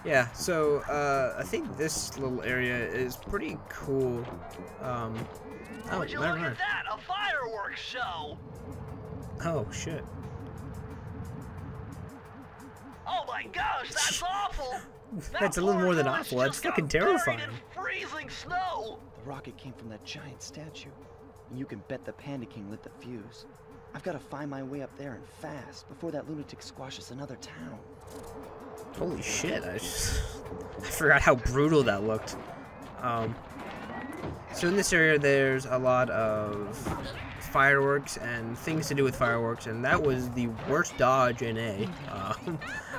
Yeah, so I think this little area is pretty cool. Oh, Would you never look mind. at that? A fireworks show! Oh shit. Oh my gosh, that's awful! That's a little more than awful. That's fucking terrifying. Freezing snow! The rocket came from that giant statue. And you can bet the Panda King lit the fuse. I've got to find my way up there and fast before that lunatic squashes another town. Holy shit, I forgot how brutal that looked. So in this area there's a lot of fireworks and things to do with fireworks, and that was the worst dodge in A.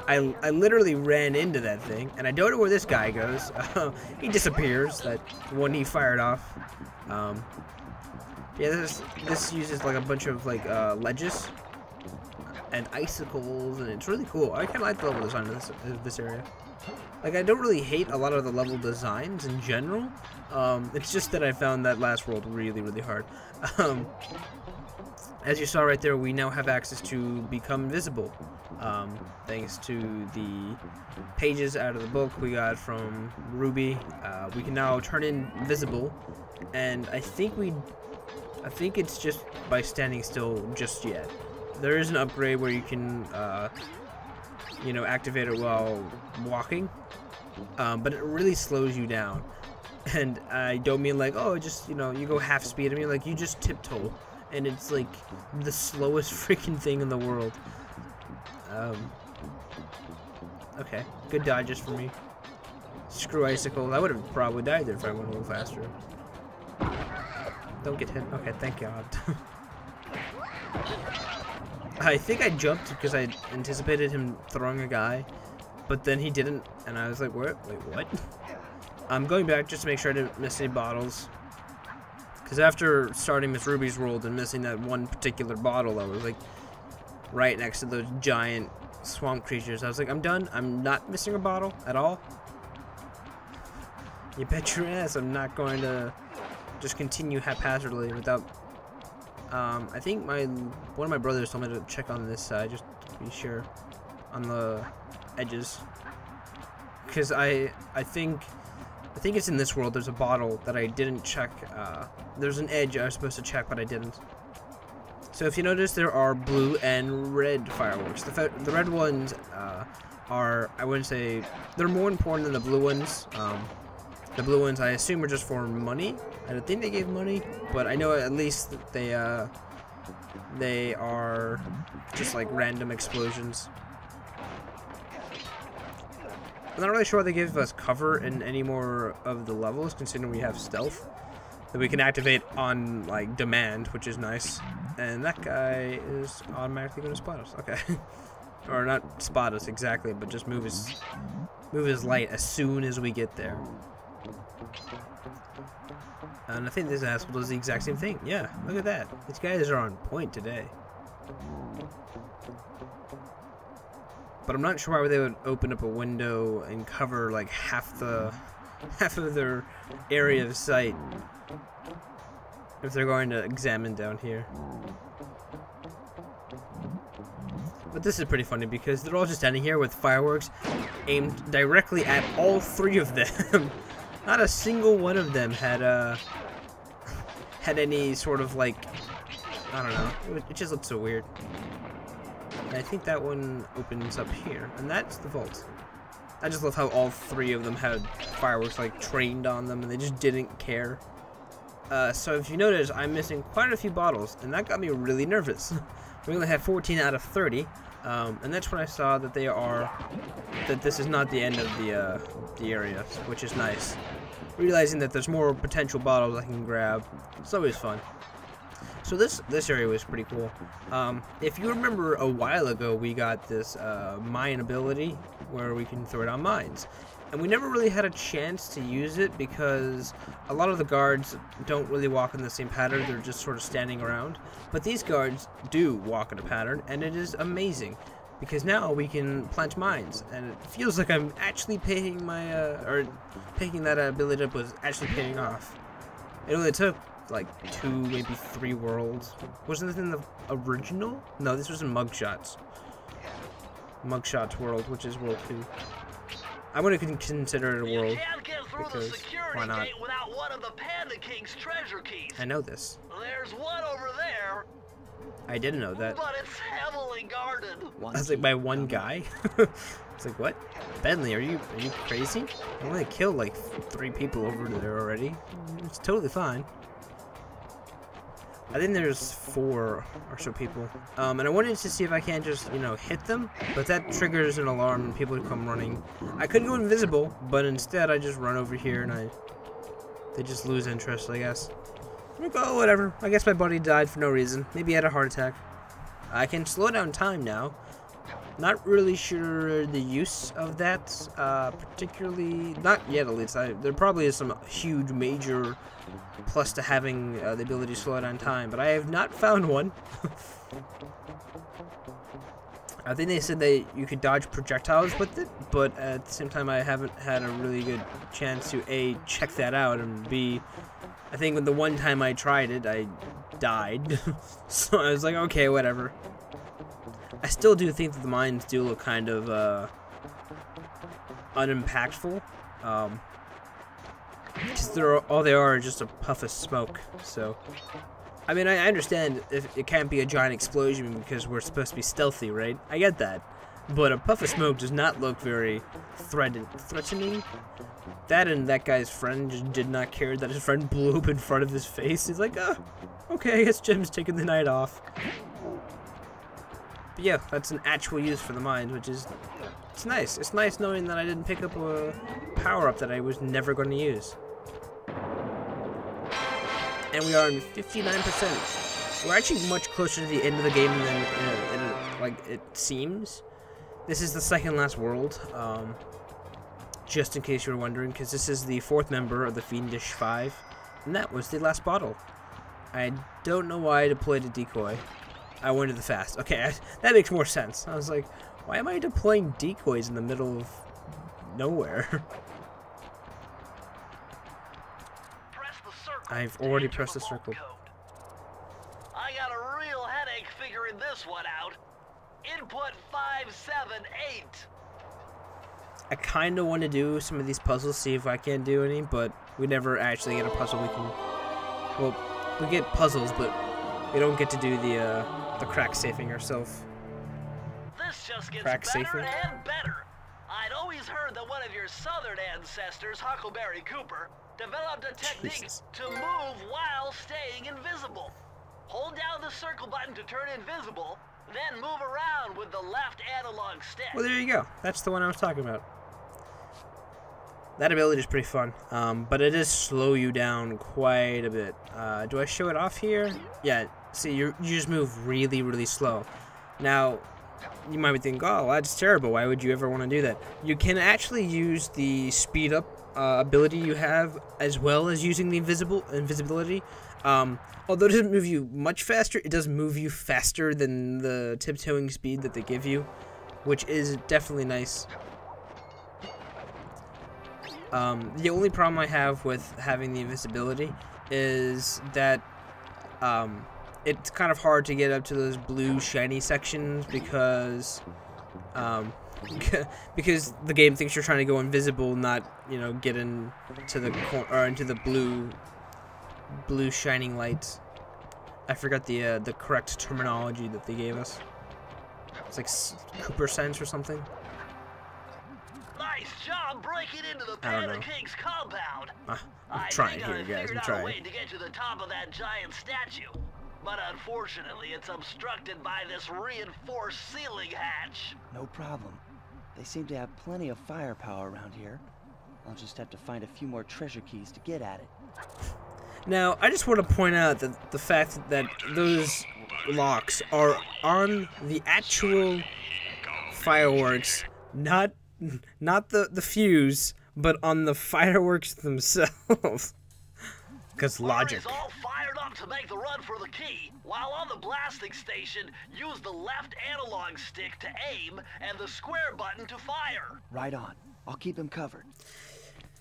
I literally ran into that thing, and I don't know where this guy goes. He disappears, that one he fired off. Yeah, this uses like a bunch of like ledges and icicles, and it's really cool. I kind of like the level design of this area. Like, I don't really hate a lot of the level designs in general. It's just that I found that last world really, really hard. As you saw right there, we now have access to become invisible. Thanks to the pages out of the book we got from Ruby, we can now turn invisible, and I think it's just by standing still just yet. There is an upgrade where you can, you know, activate it while walking, but it really slows you down. And I don't mean like, oh, just, you know, you go half speed. I mean like you just tiptoe, and it's like the slowest freaking thing in the world. Okay, good dodges for me. Screw icicles. I would have probably died there if I went a little faster. Don't get hit. Okay, thank God. I think I jumped because I anticipated him throwing a guy, but then he didn't, and I was like, wait, what? I'm going back just to make sure I didn't miss any bottles. Because after starting Miss Ruby's world and missing that one particular bottle, I was like right next to those giant swamp creatures. I was like, I'm done. I'm not missing a bottle at all. You bet your ass I'm not going to just continue haphazardly without... I think one of my brothers told me to check on this side just to be sure on the edges. Because I think it's in this world. There's a bottle that I didn't check. There's an edge I was supposed to check, but I didn't. So if you notice, there are blue and red fireworks. The red ones are, I wouldn't say, they're more important than the blue ones. The blue ones, I assume, are just for money. I don't think they gave money, but I know at least that they are just like random explosions. I'm not really sure they give us cover in any more of the levels, considering we have stealth that we can activate on like demand, which is nice. And that guy is automatically going to spot us. Okay, or not spot us exactly, but just move his light as soon as we get there. And I think this asshole does the exact same thing. Yeah, look at that. These guys are on point today. But I'm not sure why they would open up a window and cover like half of their area of sight if they're going to examine down here. But this is pretty funny because they're all just standing here with fireworks aimed directly at all three of them. Not a single one of them had any sort of like, I don't know, it just looks so weird. And I think that one opens up here, and that's the vault. I just love how all three of them had fireworks like trained on them, and they just didn't care. So if you notice, I'm missing quite a few bottles, and that got me really nervous. We only have 14 out of 30, and that's when I saw that that this is not the end of the area, which is nice. Realizing that there's more potential bottles I can grab, it's always fun. So this area was pretty cool. If you remember a while ago, we got this mine ability where we can throw it on mines. And we never really had a chance to use it because a lot of the guards don't really walk in the same pattern. They're just sort of standing around. But these guards do walk in a pattern, and it is amazing. Because now we can plant mines, and it feels like I'm actually paying my, or picking that ability up was actually paying off. It only took like 2, maybe 3 worlds. Wasn't this in the original? No, this was in Mugshots. Mugshots world, which is world 2. I want to consider it a You world can't get through the because security why not? gate without one of the Panda King's treasure keys. I know this. There's one over there, I didn't know that. but it's heavily guarded. I was like, by one guy? It's like, what? Bentley, are you crazy? I only killed like 3 people over there already. It's totally fine. I think there's 4 or so people. And I wanted to see if I can just, you know, hit them, but that triggers an alarm and people come running. I could go invisible, but instead I just run over here and they just lose interest, I guess. Like, oh, whatever. I guess my buddy died for no reason. Maybe he had a heart attack. I can slow down time now. Not really sure the use of that, particularly, not yet at least. There probably is some huge major plus to having the ability to slow down time, but I have not found one. I think they said that you could dodge projectiles with it, but at the same time I haven't had a really good chance to A, check that out, and B, I think when the one time I tried it, I died. So I was like, okay, whatever. I still do think that the mines do look kind of unimpactful, because all they are just a puff of smoke. So, I mean, I understand if it can't be a giant explosion because we're supposed to be stealthy, right? I get that, but a puff of smoke does not look very threatening. That and that guy's friend just did not care that his friend blew up in front of his face. He's like, oh, okay, I guess Jim's taking the night off. But yeah, that's an actual use for the mines, which is, it's nice. It's nice knowing that I didn't pick up a power-up that I was never going to use. And we are in 59%. We're actually much closer to the end of the game than like it seems. This is the second last world, just in case you were wondering, because this is the 4th member of the Fiendish Five, and that was the last bottle. I don't know why I deployed a decoy. I went to the fast. Okay, that makes more sense. I was like, why am I deploying decoys in the middle of nowhere? I've already pressed the circle. I got a real headache figuring this one out. Input 578. I kind of want to do some of these puzzles, see if I can do any, but we never actually get a puzzle we can... Well, we get puzzles, but we don't get to do the crack safing ourselves. This just gets Crack better safing? and better. I'd always heard that one of your southern ancestors, Huckleberry Cooper, developed a technique Jesus. to move while staying invisible. Hold down the circle button to turn invisible, then move around with the left analog stick. Well, there you go. That's the one I was talking about. That ability is pretty fun, but it does slow you down quite a bit. Do I show it off here? Yeah, see, you just move really, really slow. Now, you might be thinking, oh, that's terrible. Why would you ever want to do that? You can actually use the speed up ability you have as well as using the invisibility. Although it doesn't move you much faster, it does move you faster than the tiptoeing speed that they give you, which is definitely nice. The only problem I have with having the invisibility is that it's kind of hard to get up to those blue shiny sections because because the game thinks you're trying to go invisible, not, you know, get into the or into the blue shining lights. I forgot the correct terminology that they gave us. It's like Cooper sense or something. Nice job breaking into the I don't Panda know. King's compound. I'm trying I here, guys. figured I'm out a trying. way to get to the top of that giant statue, but unfortunately, it's obstructed by this reinforced ceiling hatch. No problem. They seem to have plenty of firepower around here. I'll just have to find a few more treasure keys to get at it. Now, I just want to point out that the fact that those locks are on the actual fireworks, not the fuse, but on the fireworks themselves. Because logic. All fired up to make the run for the key. While on the blasting station, use the left analog stick to aim and the square button to fire. Right on. I'll keep him covered.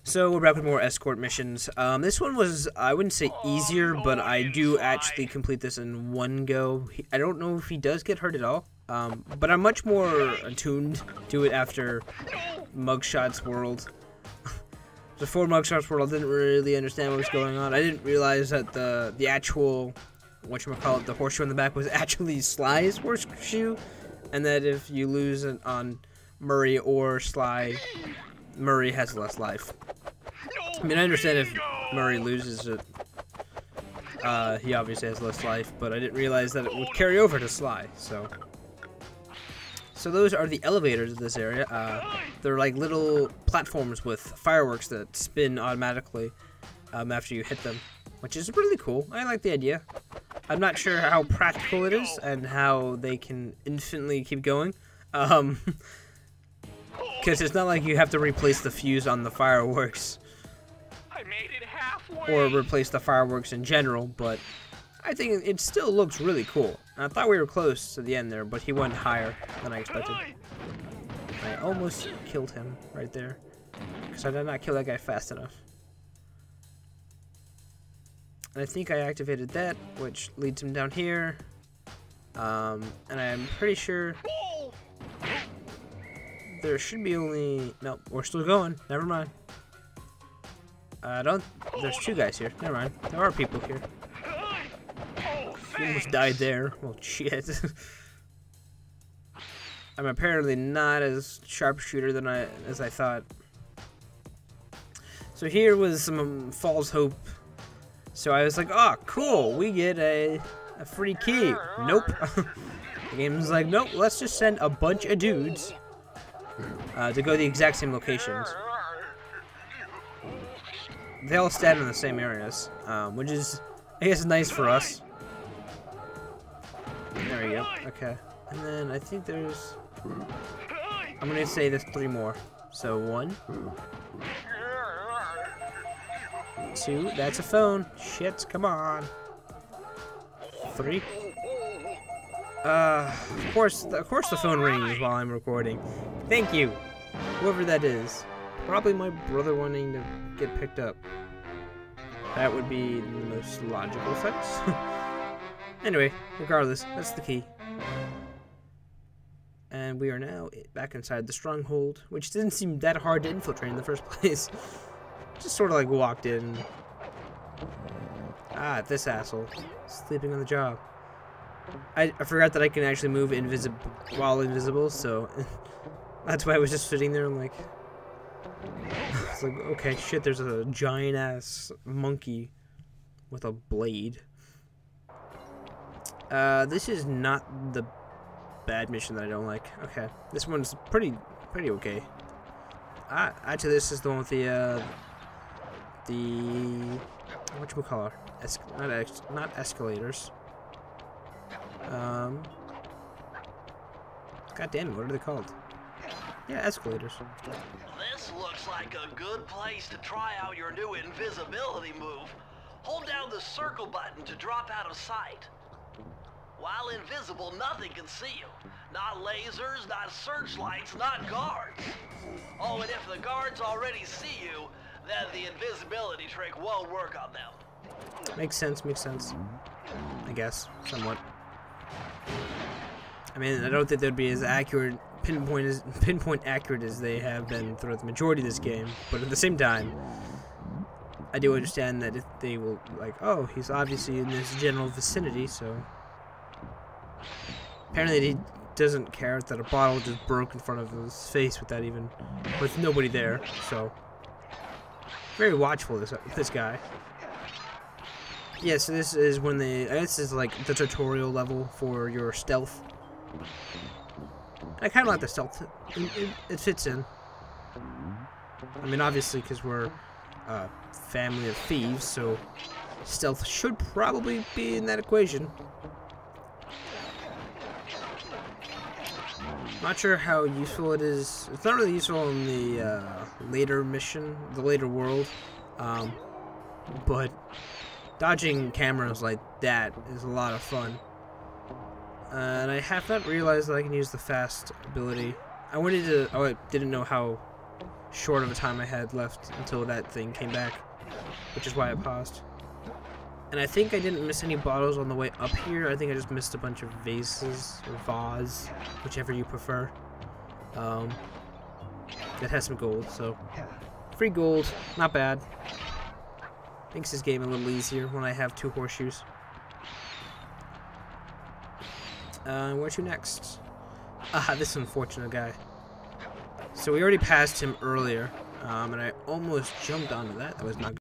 So we're back with more escort missions. This one was, I wouldn't say easier, but I do actually complete this in one go. I don't know if he does get hurt at all. But I'm much more attuned to it after Mugshot's World. Before Mugshot's World, I didn't really understand what was going on. I didn't realize that the actual, whatchamacallit, the horseshoe on the back was actually Sly's horseshoe, and that if you lose it on Murray or Sly, Murray has less life. I mean, I understand if Murray loses it, he obviously has less life, but I didn't realize that it would carry over to Sly, so those are the elevators of this area. They're like little platforms with fireworks that spin automatically after you hit them, which is really cool. I like the idea. I'm not sure how practical it is and how they can infinitely keep going. Because it's not like you have to replace the fuse on the fireworks. I made it halfway. Or replace the fireworks in general, but I think it still looks really cool. I thought we were close to the end there, but he went higher than I expected. I almost killed him right there, because I did not kill that guy fast enough. And I think I activated that, which leads him down here. And I'm pretty sure there should be only... Nope, we're still going. Never mind. There's two guys here. Never mind. There are people here. He almost died there. Well, shit. I'm apparently not as sharpshooter as I thought. So here was some false hope. So I was like, oh, cool. We get a free key. Nope. The game's like, nope. Let's just send a bunch of dudes to go to the exact same locations. They all stand in the same areas, which is, I guess, nice for us. There we go. Okay. And then I think there's... I'm going to say there's 3 more. So 1. 2. That's a phone. Shit, come on. 3. Of course the phone rings while I'm recording. Thank you. Whoever that is. Probably my brother wanting to get picked up. That would be the most logical sense. Anyway, regardless, that's the key. And we are now back inside the stronghold, which didn't seem that hard to infiltrate in the first place. Just sort of like walked in. Ah, this asshole. Sleeping on the job. I forgot that I can actually move while invisible, so that's why I was just sitting there and like... It's like, okay, shit, there's a giant-ass monkey with a blade. This is not the bad mission that I don't like. Okay, this one's pretty okay. Actually, this is the one with the whatchamacallit? Not escalators. God damn it, what are they called? Yeah, escalators. This looks like a good place to try out your new invisibility move. Hold down the circle button to drop out of sight. While invisible, nothing can see you. Not lasers, not searchlights, not guards. Oh, and if the guards already see you, then the invisibility trick won't work on them. Makes sense. I guess, somewhat. I mean, I don't think they'd be as accurate, pinpoint accurate as they have been throughout the majority of this game. But at the same time, I do understand that if they will, like, oh, he's obviously in this general vicinity, so... Apparently he doesn't care that a bottle just broke in front of his face with nobody there, so... Very watchful, this guy. Yeah, so this is when I guess this is like the tutorial level for your stealth. I kind of like the stealth. It fits in. I mean, obviously, because we're a family of thieves, so stealth should probably be in that equation. Not sure how useful it is. It's not really useful in the later mission, the later world, but dodging cameras like that is a lot of fun. And I have not realized that I can use the fast ability. I didn't know how short of a time I had left until that thing came back, which is why I paused. And I think I didn't miss any bottles on the way up here. I think I just missed a bunch of vases or vase, whichever you prefer. That has some gold, so free gold, not bad. Makes this game a little easier when I have 2 horseshoes. Where to next? This unfortunate guy. So we already passed him earlier, and I almost jumped onto that. That was not good.